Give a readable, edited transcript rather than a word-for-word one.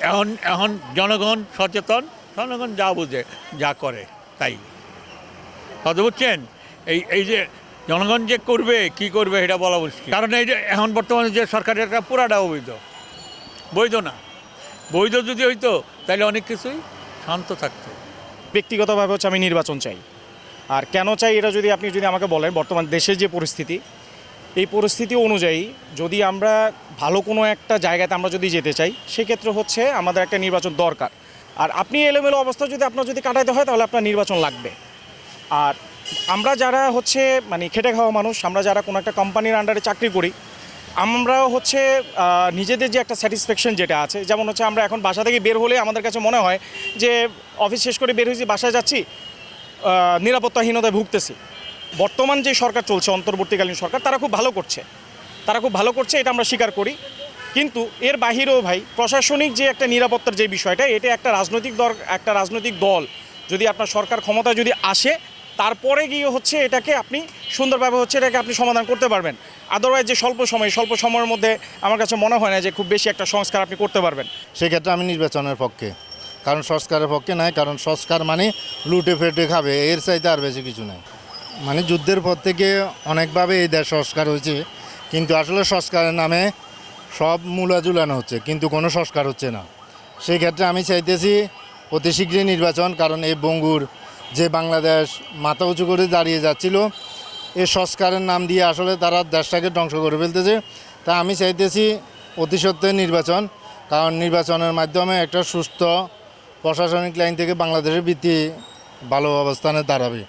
এখন এখন জনগণ সচেতন, জনগণ যা বুঝে যা করে তাই। কথা বুঝছেন? এই যে জনগণ যে করবে কি করবে এটা বলা মুশকিল। কারণ এই যে এখন বর্তমানে যে সরকারের একটা পুরাটা অবৈধ, বৈধ না। বৈধ যদি হইতো তাহলে অনেক কিছুই শান্ত থাকতো। ব্যক্তিগতভাবে হচ্ছে আমি নির্বাচন চাই। আর কেন চাই এটা আপনি যদি আমাকে বলেন, বর্তমান দেশের যে পরিস্থিতি, এই পরিস্থিতি অনুযায়ী যদি আমরা ভালো কোনো একটা জায়গাতে আমরা যদি যেতে চাই, সেক্ষেত্রে হচ্ছে আমাদের একটা নির্বাচন দরকার। আর আপনি এলোমেলো অবস্থা যদি আপনার যদি কাটাইতে হয় তাহলে আপনার নির্বাচন লাগবে। আর আমরা যারা হচ্ছে মানে খেটে খাওয়া মানুষ, আমরা যারা কোনো একটা কোম্পানির আন্ডারে চাকরি করি, আমরা হচ্ছে নিজেদের যে একটা স্যাটিসফ্যাকশন যেটা আছে, যেমন হচ্ছে আমরা এখন বাসা থেকে বের হলে আমাদের কাছে মনে হয় যে অফিস শেষ করে বের হয়েছি, বাসায় যাচ্ছি, নিরাপত্তাহীনতায় ভুগতেছি। বর্তমান যে সরকার চলছে, অন্তর্বর্তীকালীন সরকার, তারা খুব ভালো করছে, এটা আমরা স্বীকার করি। কিন্তু এর বাহিরেও ভাই প্রশাসনিক যে একটা নিরাপত্তার যে বিষয়টা, এটা একটা রাজনৈতিক দল যদি আপনার সরকার ক্ষমতায় যদি আসে, তারপরে গিয়ে হচ্ছে এটাকে আপনি সুন্দরভাবে এটাকে আপনি সমাধান করতে পারবেন। আদারওয়াইজ যে স্বল্প সময়ের মধ্যে আমার কাছে মনে হয় না যে খুব বেশি একটা সংস্কার আপনি করতে পারবেন। সেক্ষেত্রে আমি নির্বাচনের পক্ষে, কারণ সংস্কারের পক্ষে নাই, কারণ সংস্কার মানে লুটে ফেটে খাবে, এর চাইতে আর বেশি কিছু নাই। মানে যুদ্ধের পর থেকে অনেকভাবে এই দেশ সংস্কার হয়েছে, কিন্তু আসলে সংস্কারের নামে সব মূলা ঝুলানো হচ্ছে, কিন্তু কোনো সংস্কার হচ্ছে না। সেই ক্ষেত্রে আমি চাইতেছি অতি শীঘ্রই নির্বাচন, কারণ এই বঙ্গুর যে বাংলাদেশ মাথা উঁচু করে দাঁড়িয়ে যাচ্ছিল, এই সংস্কারের নাম দিয়ে আসলে তারা দেশটাকে ধ্বংস করে ফেলতেছে। তা আমি চাইতেছি অতি সত্ত্বর নির্বাচন, কারণ নির্বাচনের মাধ্যমে একটা সুস্থ প্রশাসনিক লাইন থেকে বাংলাদেশের ভিত্তি ভালো অবস্থানে দাঁড়াবে।